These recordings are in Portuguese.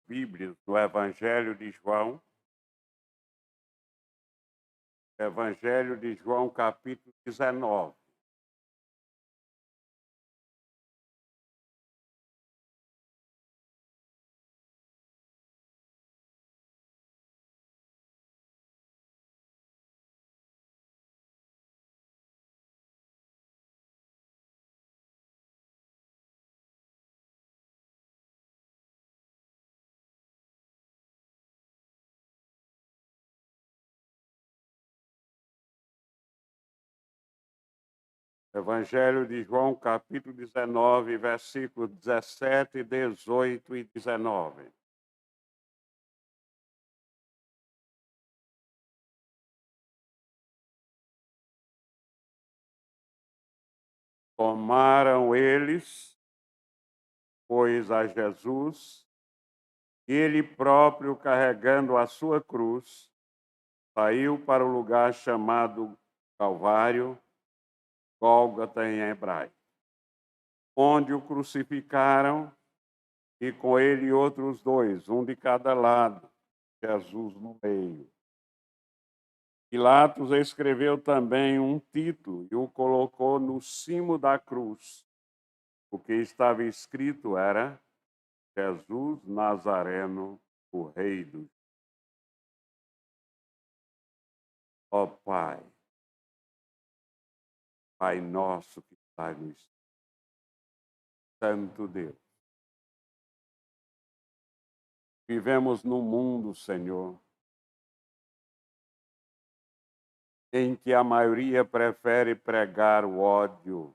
Bíblias no Evangelho de João. Evangelho de João, capítulo 19. Evangelho de João, capítulo 19, versículos 17, 18 e 19. Tomaram eles, pois, a Jesus, ele próprio, carregando a sua cruz, saiu para o lugar chamado Calvário, Gólgota em hebraico, onde o crucificaram, e com ele outros dois, um de cada lado, Jesus no meio. Pilatos escreveu também um título e o colocou no cimo da cruz. O que estava escrito era: Jesus Nazareno, o Rei dos. Ó Pai, Pai nosso que está no céu, Santo Deus. Vivemos num mundo, Senhor, em que a maioria prefere pregar o ódio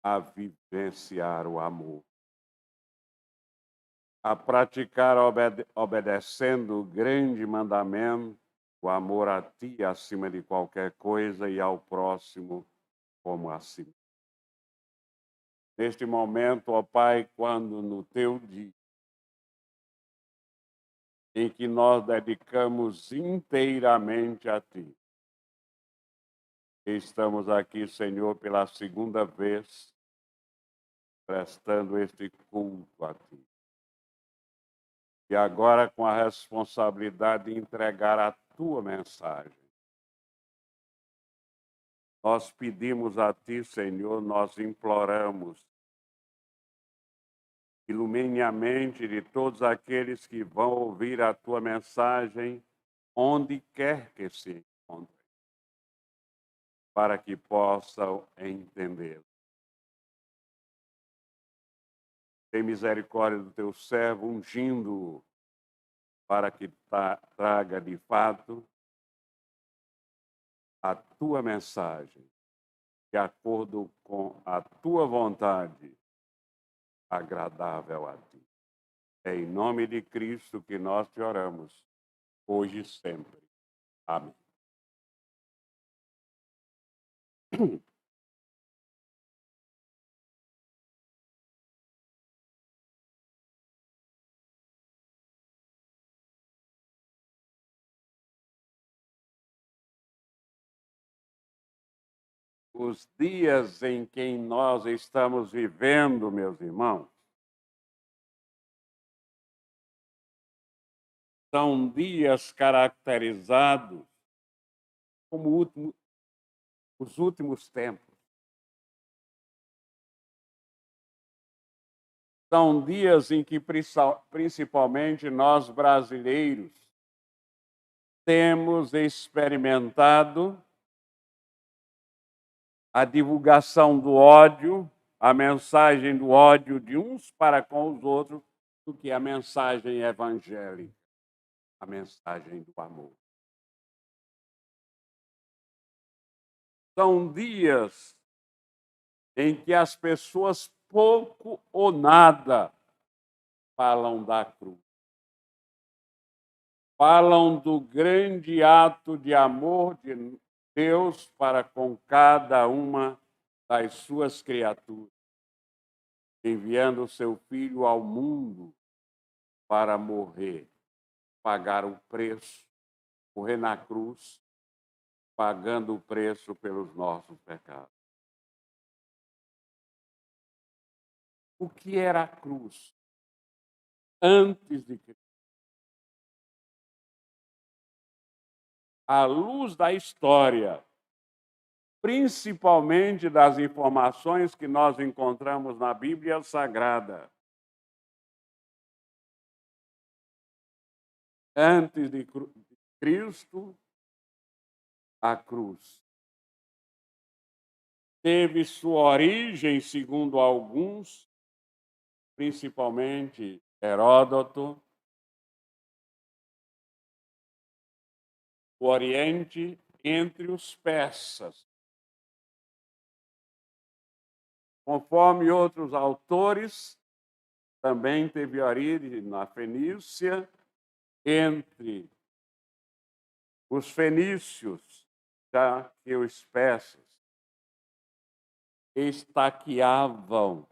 a vivenciar o amor, a praticar obedecendo o grande mandamento, o amor a ti acima de qualquer coisa e ao próximo como a si. Neste momento, ó Pai, quando no teu dia, em que nós dedicamos inteiramente a ti, estamos aqui, Senhor, pela segunda vez, prestando este culto a ti. E agora com a responsabilidade de entregar a tua mensagem. Nós pedimos a ti, Senhor, nós imploramos, ilumine a mente de todos aqueles que vão ouvir a tua mensagem, onde quer que se encontrem, para que possam entender. Tem misericórdia do teu servo, ungindo-o, para que traga de fato a tua mensagem, de acordo com a tua vontade, agradável a ti. É em nome de Cristo que nós te oramos, hoje e sempre. Amém. Os dias em que nós estamos vivendo, meus irmãos, são dias caracterizados como os últimos tempos. São dias em que, principalmente nós brasileiros, temos experimentado a divulgação do ódio, a mensagem do ódio de uns para com os outros, do que a mensagem evangélica, a mensagem do amor. São dias em que as pessoas pouco ou nada falam da cruz. Falam do grande ato de amor de Deus para com cada uma das suas criaturas, enviando o seu Filho ao mundo para morrer, pagar o preço, morrer na cruz, pagando o preço pelos nossos pecados. O que era a cruz? antes de Cristo. À luz da história, principalmente das informações que nós encontramos na Bíblia Sagrada, antes de Cristo, a cruz teve sua origem, segundo alguns, principalmente Heródoto, o Oriente entre os persas. Conforme outros autores, também teve origem na Fenícia, entre os fenícios, já que os persas estaqueavam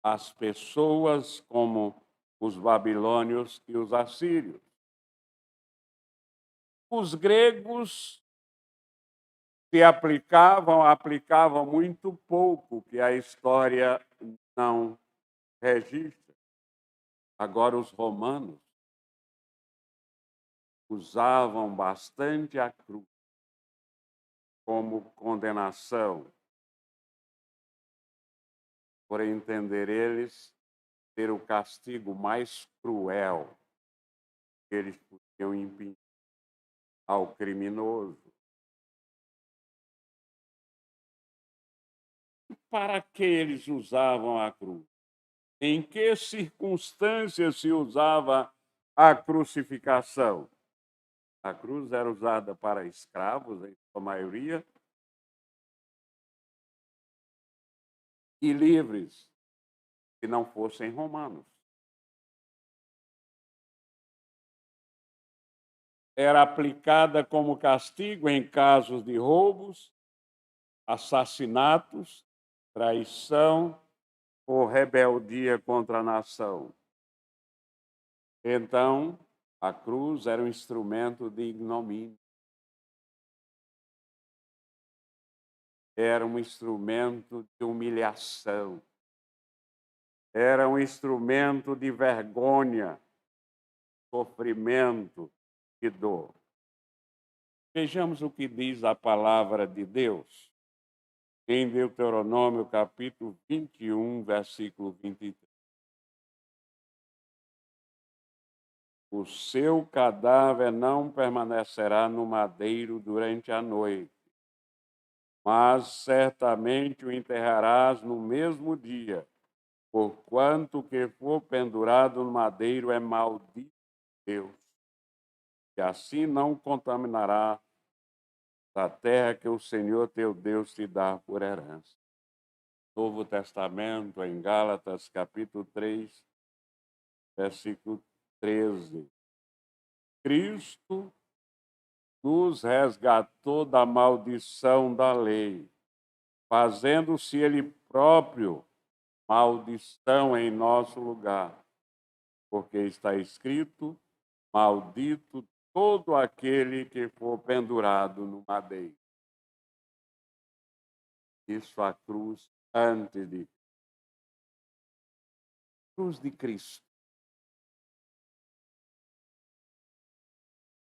as pessoas como os babilônios e os assírios. Os gregos se aplicavam muito pouco, que a história não registra. Agora, os romanos usavam bastante a cruz como condenação, por entender eles ter o castigo mais cruel que eles podiam impingir ao criminoso. Para que eles usavam a cruz? Em que circunstâncias se usava a crucificação? A cruz era usada para escravos, em sua maioria, e livres, que não fossem romanos. Era aplicada como castigo em casos de roubos, assassinatos, traição ou rebeldia contra a nação. Então, a cruz era um instrumento de ignomínia. Era um instrumento de humilhação. Era um instrumento de vergonha, sofrimento e dor. Vejamos o que diz a palavra de Deus em Deuteronômio, capítulo 21, versículo 23. O seu cadáver não permanecerá no madeiro durante a noite, mas certamente o enterrarás no mesmo dia, porquanto o que for pendurado no madeiro é maldito Deus, e assim não contaminará a terra que o Senhor teu Deus te dá por herança. Novo Testamento, em Gálatas, capítulo 3, versículo 13. Cristo nos resgatou da maldição da lei, fazendo-se Ele próprio maldição em nosso lugar, porque está escrito: maldito todo aquele que for pendurado no madeiro. Isso a cruz antes de cruz de Cristo.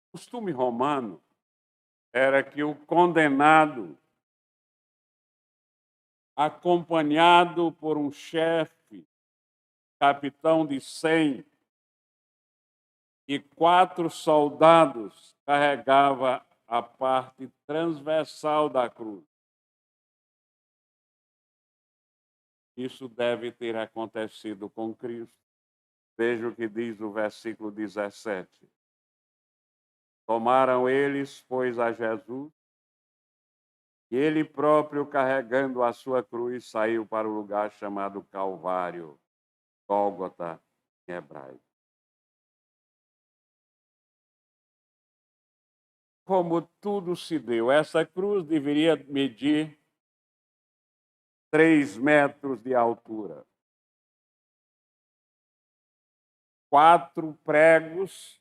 O costume romano era que o condenado, acompanhado por um chefe, capitão de 100 e 4 soldados, carregava a parte transversal da cruz. Isso deve ter acontecido com Cristo. Veja o que diz o versículo 17. Tomaram eles, pois, a Jesus, e ele próprio, carregando a sua cruz, saiu para o lugar chamado Calvário, Gólgota, em hebraico. Como tudo se deu, essa cruz deveria medir 3 metros de altura. 4 pregos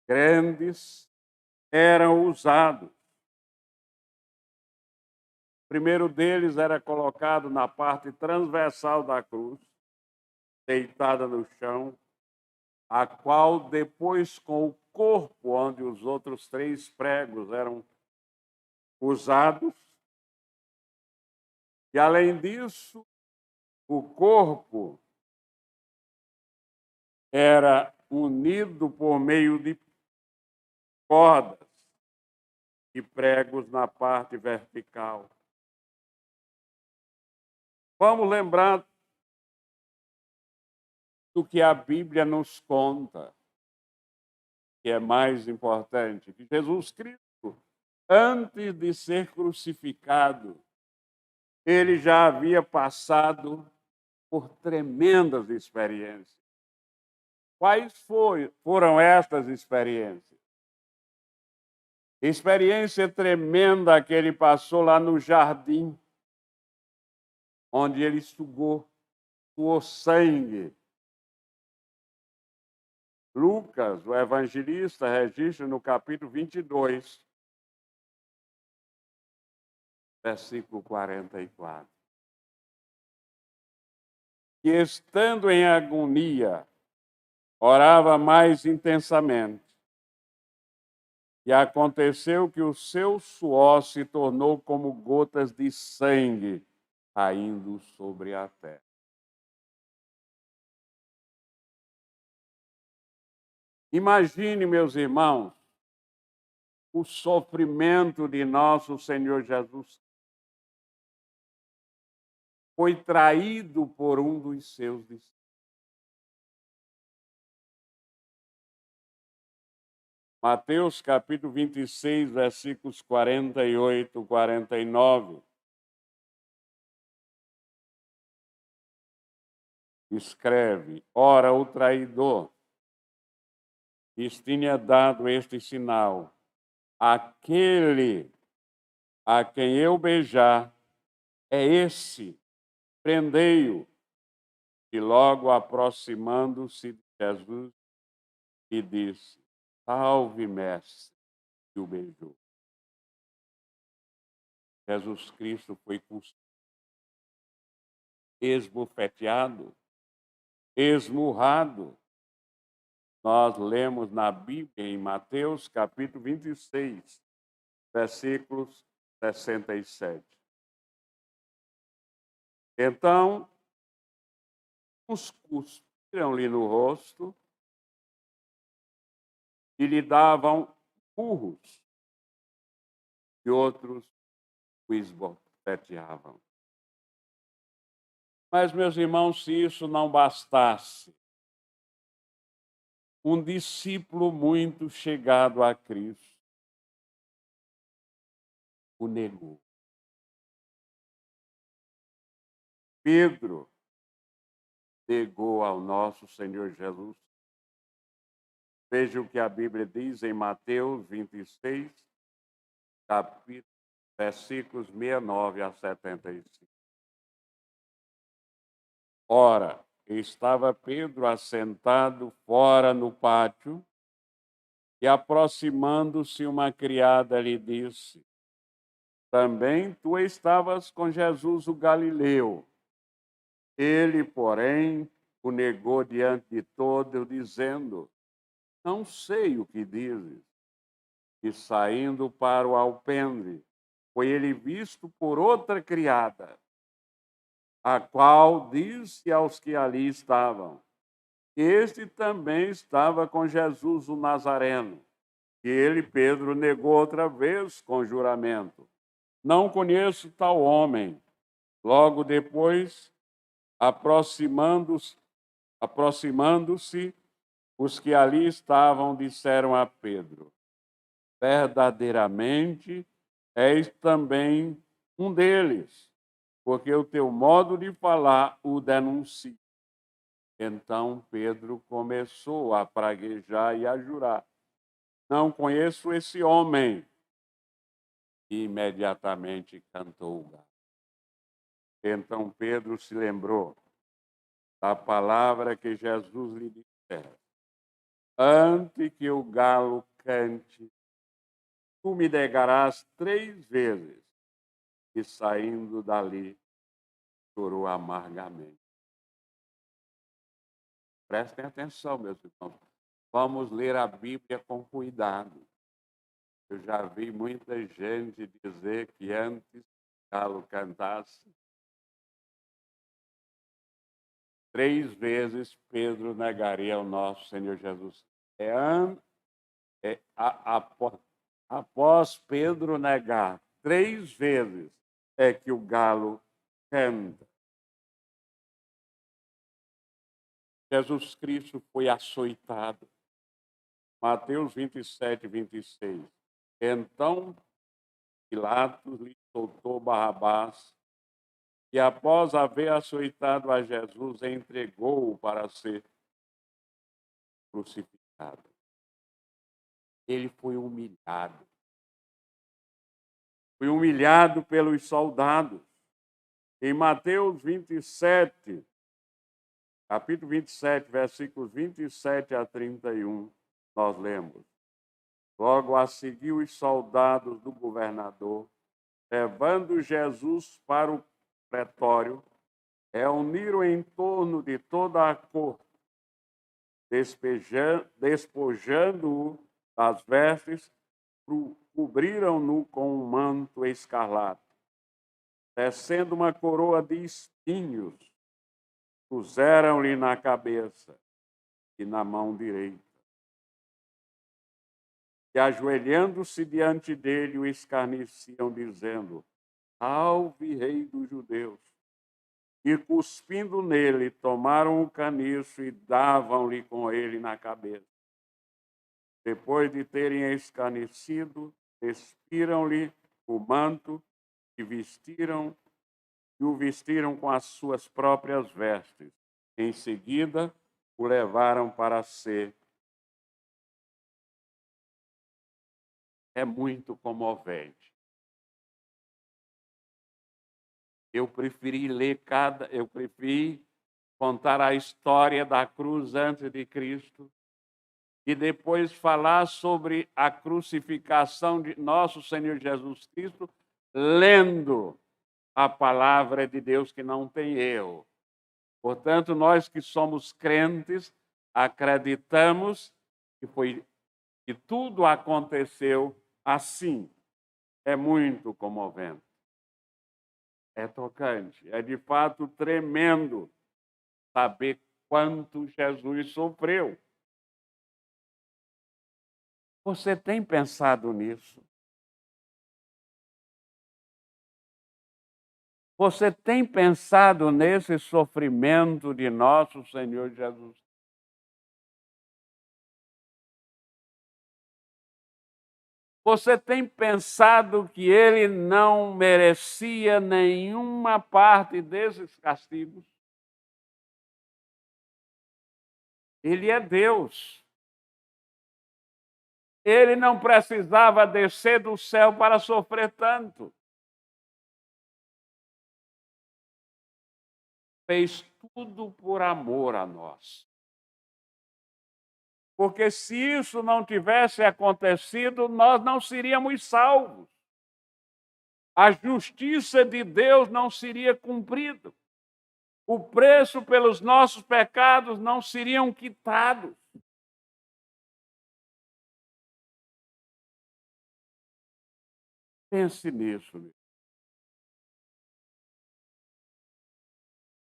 grandes eram usados. O primeiro deles era colocado na parte transversal da cruz, deitada no chão, a qual depois com o corpo onde os outros 3 pregos eram usados, e além disso, o corpo era unido por meio de cordas e pregos na parte vertical. Vamos lembrar do que a Bíblia nos conta, que é mais importante, que Jesus Cristo, antes de ser crucificado, ele já havia passado por tremendas experiências. Quais foram estas experiências? Experiência tremenda que ele passou lá no jardim, onde ele suou sangue. Lucas, o evangelista, registra no capítulo 22, versículo 44. Que estando em agonia, orava mais intensamente. E aconteceu que o seu suor se tornou como gotas de sangue caindo sobre a terra. Imagine, meus irmãos, o sofrimento de nosso Senhor Jesus. Foi traído por um dos seus discípulos. Mateus capítulo 26, versículos 48 e 49. Escreve: ora, o traidor lhes tinha dado este sinal: aquele a quem eu beijar é esse, prendei-o. E logo aproximando-se de Jesus, e disse: salve, mestre, e o beijou. Jesus Cristo foi esbofeteado, esmurrado. Nós lemos na Bíblia, em Mateus, capítulo 26, versículos 67. Então, uns cuspiram-lhe no rosto e lhe davam murros, e outros o esbofeteavam. Mas, meus irmãos, se isso não bastasse, um discípulo muito chegado a Cristo o negou. Pedro negou ao nosso Senhor Jesus. Veja o que a Bíblia diz em Mateus 26, capítulo, versículos 69 a 75. Ora, estava Pedro assentado fora no pátio, e aproximando-se uma criada lhe disse: também tu estavas com Jesus o Galileu. Ele, porém, o negou diante de todos, dizendo: não sei o que dizes. E saindo para o alpendre, foi ele visto por outra criada, a qual disse aos que ali estavam: este também estava com Jesus o Nazareno. E ele, Pedro, negou outra vez com juramento: não conheço tal homem. Logo depois, aproximando-se, os que ali estavam disseram a Pedro: verdadeiramente és também um deles, porque o teu modo de falar o denuncia. Então Pedro começou a praguejar e a jurar: não conheço esse homem. E imediatamente cantou o galo. Então Pedro se lembrou da palavra que Jesus lhe dissera: antes que o galo cante, tu me negarás 3 vezes. E saindo dali, chorou amargamente. Prestem atenção, meus irmãos. Vamos ler a Bíblia com cuidado. Eu já vi muita gente dizer que antes que o galo cantasse, 3 vezes Pedro negaria o nosso Senhor Jesus. Após Pedro negar 3 vezes, é que o galo canta. Jesus Cristo foi açoitado. Mateus 27, 26. Então, Pilatos lhe soltou Barrabás e, após haver açoitado a Jesus, entregou-o para ser crucificado. Ele foi humilhado. Foi humilhado pelos soldados. Em Mateus 27, capítulo 27, versículos 27 a 31, nós lemos: Logo a seguir, os soldados do governador, levando Jesus para o pretório, reuniram em torno de toda a corte, despojando-o das vestes, cobriram-no com um manto escarlate, tecendo uma coroa de espinhos, puseram-lhe na cabeça e na mão direita. E, ajoelhando-se diante dele, o escarneciam, dizendo: Salve, Rei dos Judeus! E, cuspindo nele, tomaram o caniço e davam-lhe com ele na cabeça. Depois de terem escarnecido, despiram-lhe o manto e o vestiram com as suas próprias vestes. Em seguida, o levaram para ser. É muito comovente. Eu preferi contar a história da cruz antes de Cristo e depois falar sobre a crucificação de nosso Senhor Jesus Cristo, lendo a palavra de Deus que não tem erro. Portanto, nós que somos crentes, acreditamos que tudo aconteceu assim. É muito comovente. É tocante, é de fato tremendo saber quanto Jesus sofreu. Você tem pensado nisso? Você tem pensado nesse sofrimento de nosso Senhor Jesus? Você tem pensado que ele não merecia nenhuma parte desses castigos? Ele é Deus. Ele não precisava descer do céu para sofrer tanto. Fez tudo por amor a nós. Porque se isso não tivesse acontecido, nós não seríamos salvos. A justiça de Deus não seria cumprida. O preço pelos nossos pecados não seriam quitados. Pense nisso.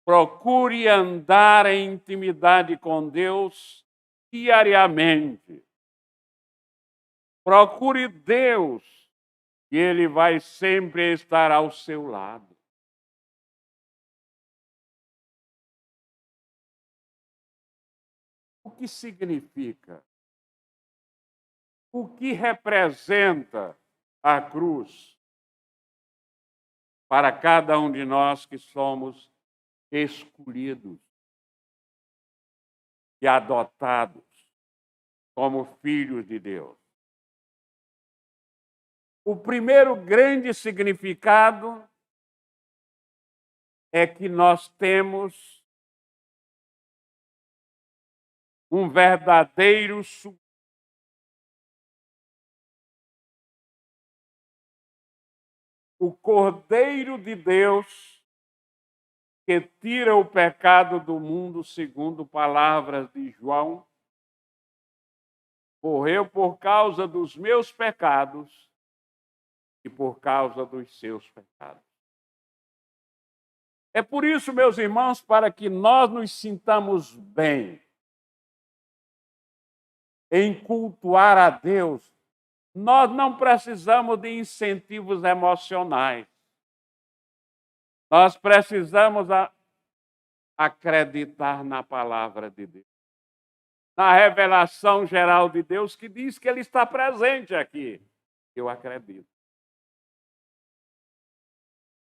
Procure andar em intimidade com Deus diariamente. Procure Deus e Ele vai sempre estar ao seu lado. O que significa? O que representa a cruz para cada um de nós que somos escolhidos e adotados como filhos de Deus? O primeiro grande significado é que nós temos um verdadeiro o Cordeiro de Deus que tira o pecado do mundo, segundo palavras de João, morreu por causa dos meus pecados e por causa dos seus pecados. É por isso, meus irmãos, para que nós nos sintamos bem em cultuar a Deus, nós não precisamos de incentivos emocionais. Nós precisamos acreditar na palavra de Deus, na revelação geral de Deus, que diz que Ele está presente aqui. Eu acredito.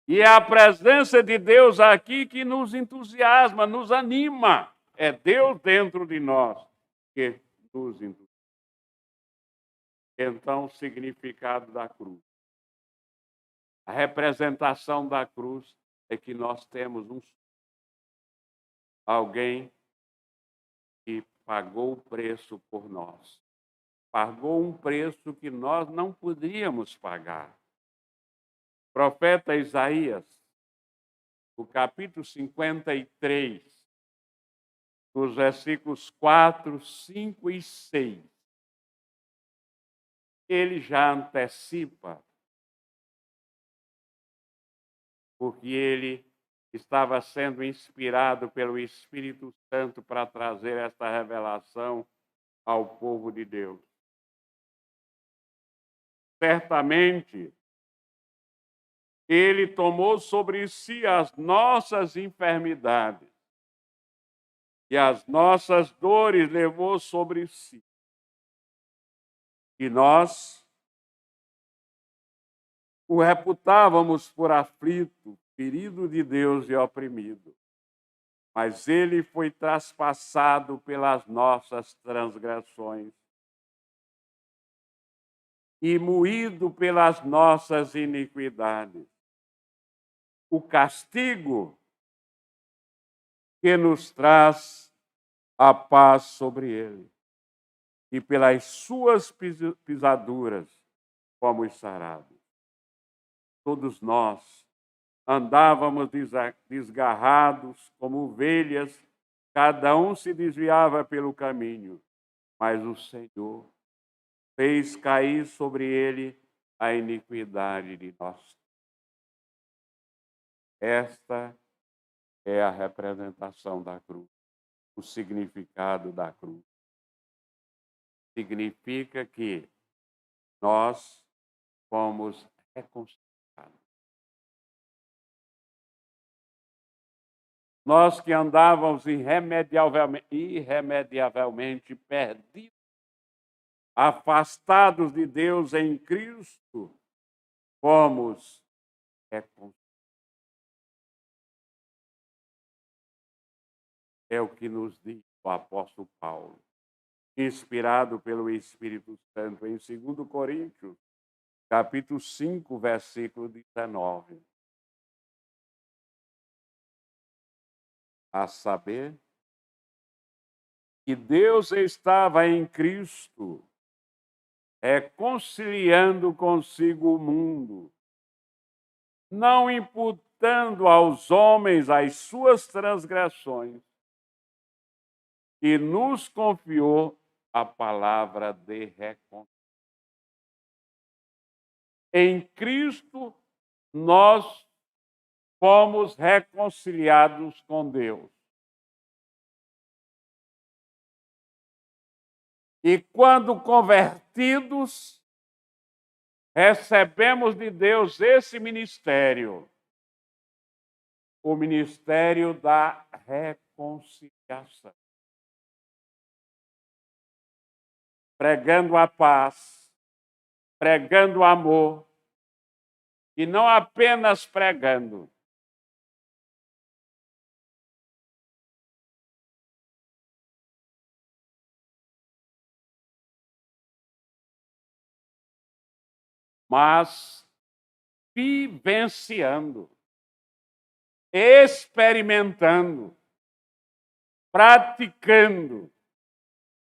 E é a presença de Deus aqui que nos entusiasma, nos anima. É Deus dentro de nós que nos entusiasma. Então, o significado da cruz. A representação da cruz é que nós temos alguém que pagou o preço por nós. Pagou um preço que nós não poderíamos pagar. O profeta Isaías, no capítulo 53, nos versículos 4, 5 e 6, ele já antecipa, porque ele estava sendo inspirado pelo Espírito Santo para trazer esta revelação ao povo de Deus. Certamente, ele tomou sobre si as nossas enfermidades e as nossas dores levou sobre si. E nós o reputávamos por aflito, ferido de Deus e oprimido. Mas ele foi traspassado pelas nossas transgressões e moído pelas nossas iniquidades. O castigo que nos traz a paz sobre ele, e pelas suas pisaduras fomos sarados. Todos nós andávamos desgarrados como ovelhas, cada um se desviava pelo caminho, mas o Senhor fez cair sobre ele a iniquidade de nós. Esta é a representação da cruz, o significado da cruz. Significa que nós fomos reconciliados. Nós que andávamos irremediavelmente perdidos, afastados de Deus em Cristo, fomos reconciliados. É o que nos diz o apóstolo Paulo, inspirado pelo Espírito Santo, em 2 Coríntios, capítulo 5, versículo 19. A saber, que Deus estava em Cristo, reconciliando consigo o mundo, não imputando aos homens as suas transgressões, e nos confiou a palavra de reconciliação. Em Cristo, nós fomos reconciliados com Deus. E quando convertidos, recebemos de Deus esse ministério, o ministério da reconciliação. Pregando a paz, pregando o amor, e não apenas pregando. Mas vivenciando, experimentando, praticando,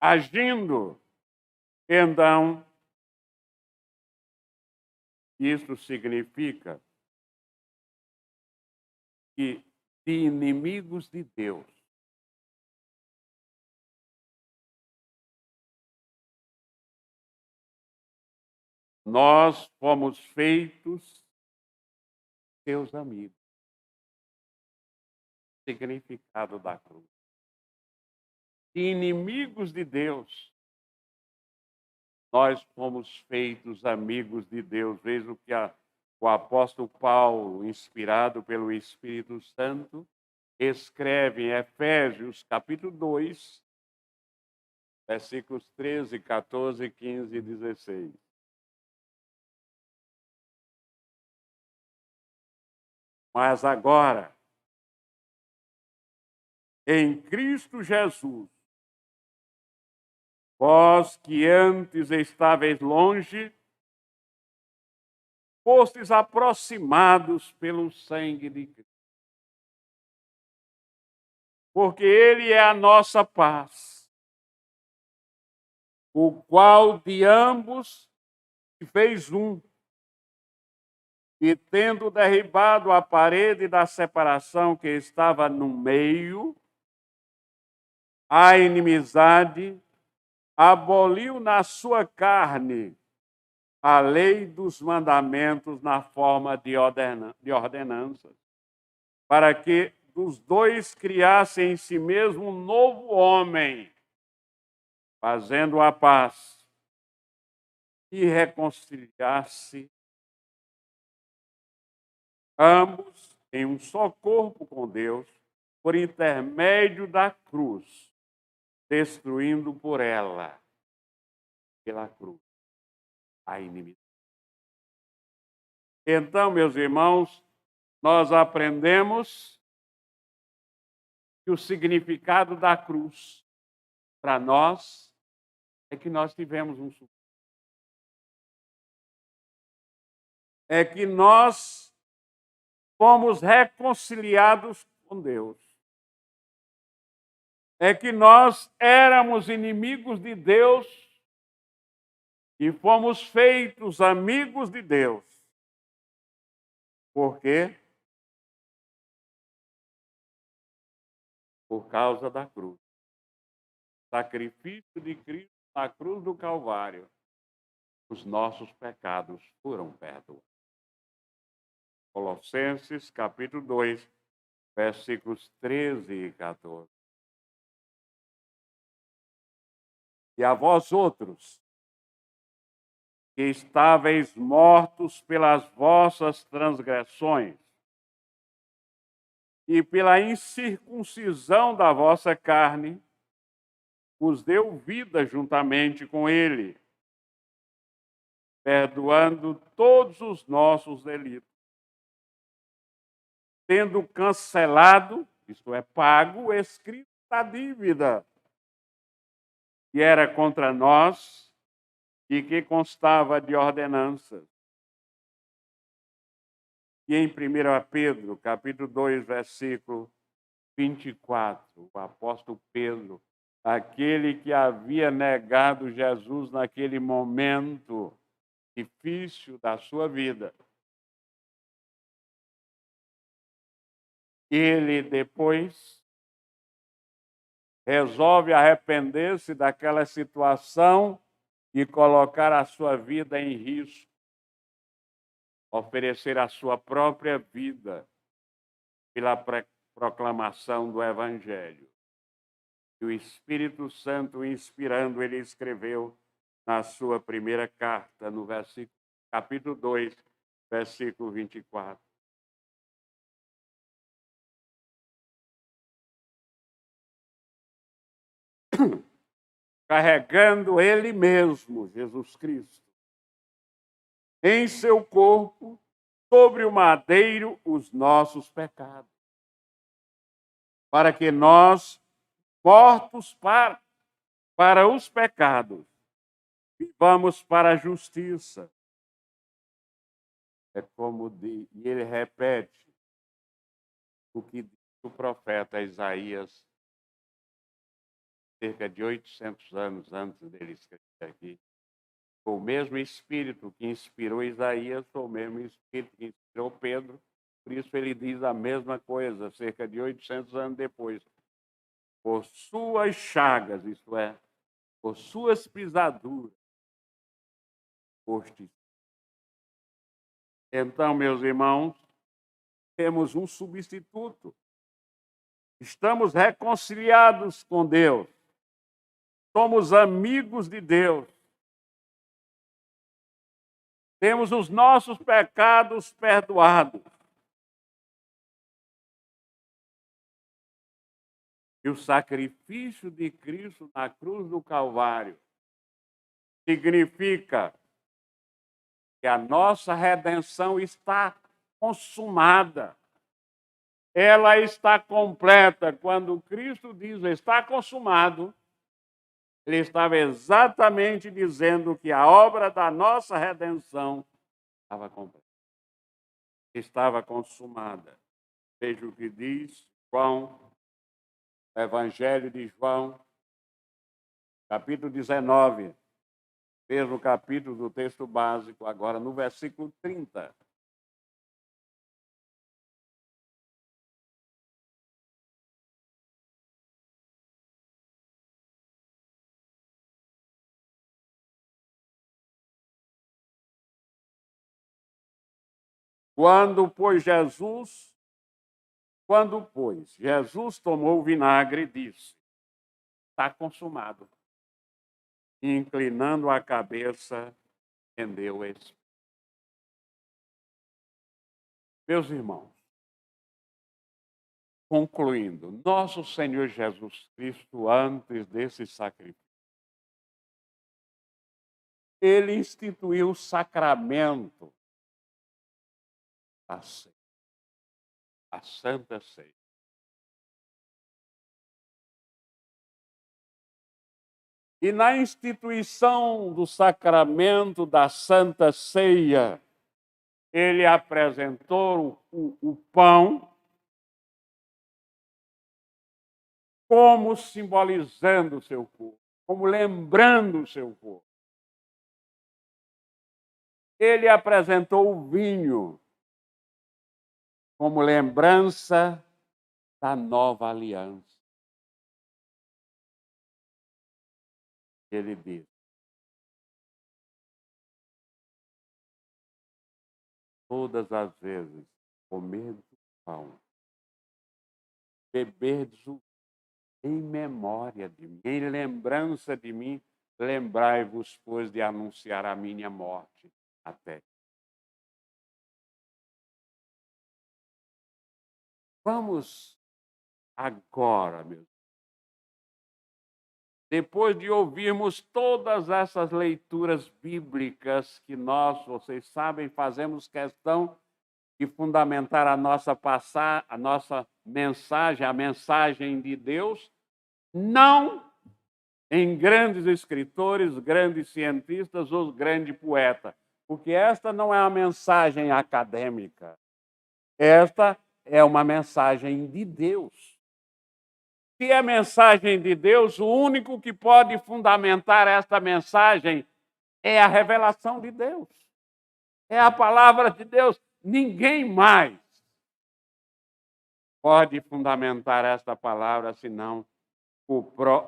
agindo. Então, isso significa que de inimigos de Deus. Nós fomos feitos seus amigos. Significado da cruz. De inimigos de Deus, nós fomos feitos amigos de Deus. Veja o que o apóstolo Paulo, inspirado pelo Espírito Santo, escreve em Efésios, capítulo 2, versículos 13, 14, 15 e 16. Mas agora, em Cristo Jesus, vós que antes estáveis longe, fostes aproximados pelo sangue de Cristo. Porque Ele é a nossa paz, o qual de ambos fez um, e tendo derribado a parede da separação que estava no meio, a inimizade, aboliu na sua carne a lei dos mandamentos na forma de ordenanças, para que dos dois criassem em si mesmo um novo homem, fazendo a paz e reconciliar-se ambos em um só corpo com Deus, por intermédio da cruz, destruindo por ela, pela cruz, a inimizade. Então, meus irmãos, nós aprendemos que o significado da cruz para nós é que nós tivemos um suporte. É que nós fomos reconciliados com Deus. É que nós éramos inimigos de Deus e fomos feitos amigos de Deus. Por quê? Por causa da cruz. Sacrifício de Cristo na cruz do Calvário. Os nossos pecados foram perdoados. Colossenses, capítulo 2, versículos 13 e 14. E a vós outros, que estáveis mortos pelas vossas transgressões e pela incircuncisão da vossa carne, os deu vida juntamente com ele, perdoando todos os nossos delitos, tendo cancelado, isto é, pago, o escrito da dívida, que era contra nós e que constava de ordenanças. E em 1 Pedro, capítulo 2, versículo 24, o apóstolo Pedro, aquele que havia negado Jesus naquele momento difícil da sua vida, ele depois resolve arrepender-se daquela situação e colocar a sua vida em risco, oferecer a sua própria vida pela proclamação do Evangelho. E o Espírito Santo, inspirando, ele escreveu na sua primeira carta, no capítulo 2, versículo 24. Carregando ele mesmo, Jesus Cristo, em seu corpo, sobre o madeiro, os nossos pecados, para que nós, mortos para os pecados, vivamos para a justiça. É como diz, e ele repete o que diz o profeta Isaías, cerca de 800 anos antes dele escrever aqui. O mesmo Espírito que inspirou Isaías foi o mesmo Espírito que inspirou Pedro, Por isso ele diz a mesma coisa, cerca de 800 anos depois. Por suas chagas, isto é, por suas pisaduras, foste. Então, meus irmãos, temos um substituto. Estamos reconciliados com Deus. Somos amigos de Deus. Temos os nossos pecados perdoados. E o sacrifício de Cristo na cruz do Calvário significa que a nossa redenção está consumada. Ela está completa. Quando Cristo diz está consumado, ele estava exatamente dizendo que a obra da nossa redenção estava completa. Estava consumada. Veja o que diz João, Evangelho de João, capítulo 19, mesmo capítulo do texto básico, agora no versículo 30. Quando, pois, Jesus tomou o vinagre, disse, está consumado. E, inclinando a cabeça, rendeu o espírito. Meus irmãos, concluindo, nosso Senhor Jesus Cristo, antes desse sacrifício, ele instituiu o sacramento da ceia, a Santa Ceia. E na instituição do sacramento da Santa Ceia, ele apresentou o pão como simbolizando o seu corpo, como lembrando o seu corpo. Ele apresentou o vinho como lembrança da nova aliança. Ele diz: todas as vezes comerdes o pão, beberdes o vinho, em memória de mim, em lembrança de mim, lembrai-vos, pois, de anunciar a minha morte até. Vamos agora, meus. Depois de ouvirmos todas essas leituras bíblicas que nós, vocês sabem, fazemos questão de fundamentar a nossa mensagem, a mensagem de Deus, não em grandes escritores, grandes cientistas ou grande poeta, porque esta não é uma mensagem acadêmica. Esta é uma mensagem de Deus. Se é mensagem de Deus, o único que pode fundamentar esta mensagem é a revelação de Deus. É a palavra de Deus. Ninguém mais pode fundamentar esta palavra senão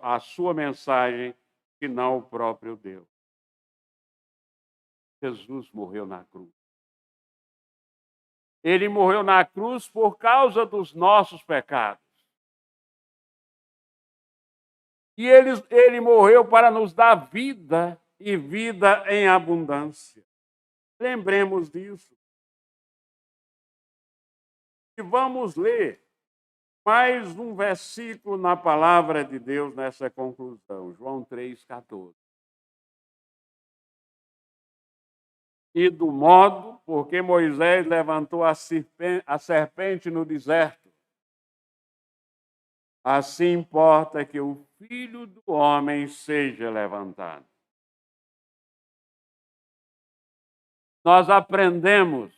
a sua mensagem, senão o próprio Deus. Jesus morreu na cruz. Ele morreu na cruz por causa dos nossos pecados. E ele morreu para nos dar vida e vida em abundância. Lembremos disso. E vamos ler mais um versículo na palavra de Deus nessa conclusão. João 3,14. E do modo porque Moisés levantou a serpente no deserto, assim importa que o Filho do Homem seja levantado. Nós aprendemos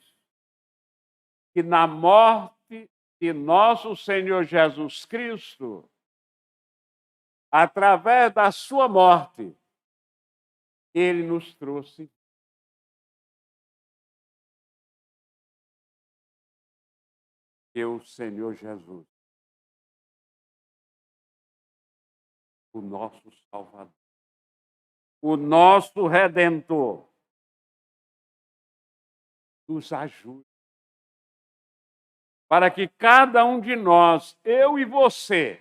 que na morte de nosso Senhor Jesus Cristo, através da sua morte, ele nos trouxe. que o Senhor Jesus, o nosso Salvador, o nosso Redentor, nos ajude para que cada um de nós, eu e você,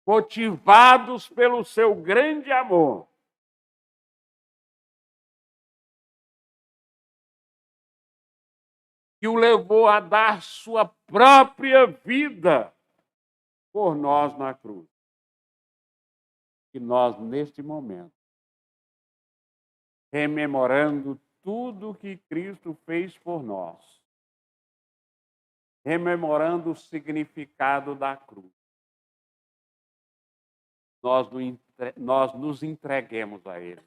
motivados pelo seu grande amor, que o levou a dar sua própria vida por nós na cruz. E nós, neste momento, rememorando tudo que Cristo fez por nós, rememorando o significado da cruz, nós nos entreguemos a Ele.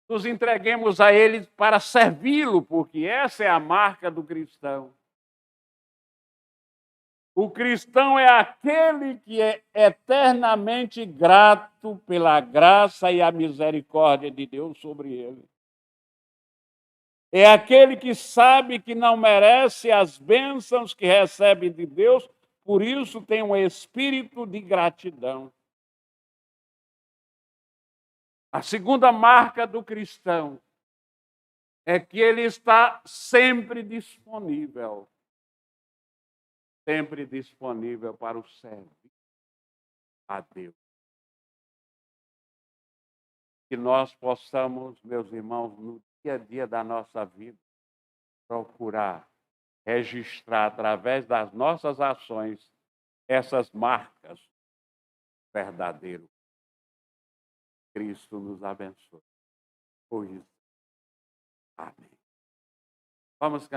Nos entreguemos a Ele para servi-lo, porque essa é a marca do cristão. O cristão é aquele que é eternamente grato pela graça e a misericórdia de Deus sobre ele. É aquele que sabe que não merece as bênçãos que recebe de Deus, por isso tem um espírito de gratidão. A segunda marca do cristão é que ele está sempre disponível para o serviço a Deus. Que nós possamos, meus irmãos, no dia a dia da nossa vida, procurar registrar através das nossas ações essas marcas verdadeiras. Cristo nos abençoe. Por isso. Amém. Vamos cantar.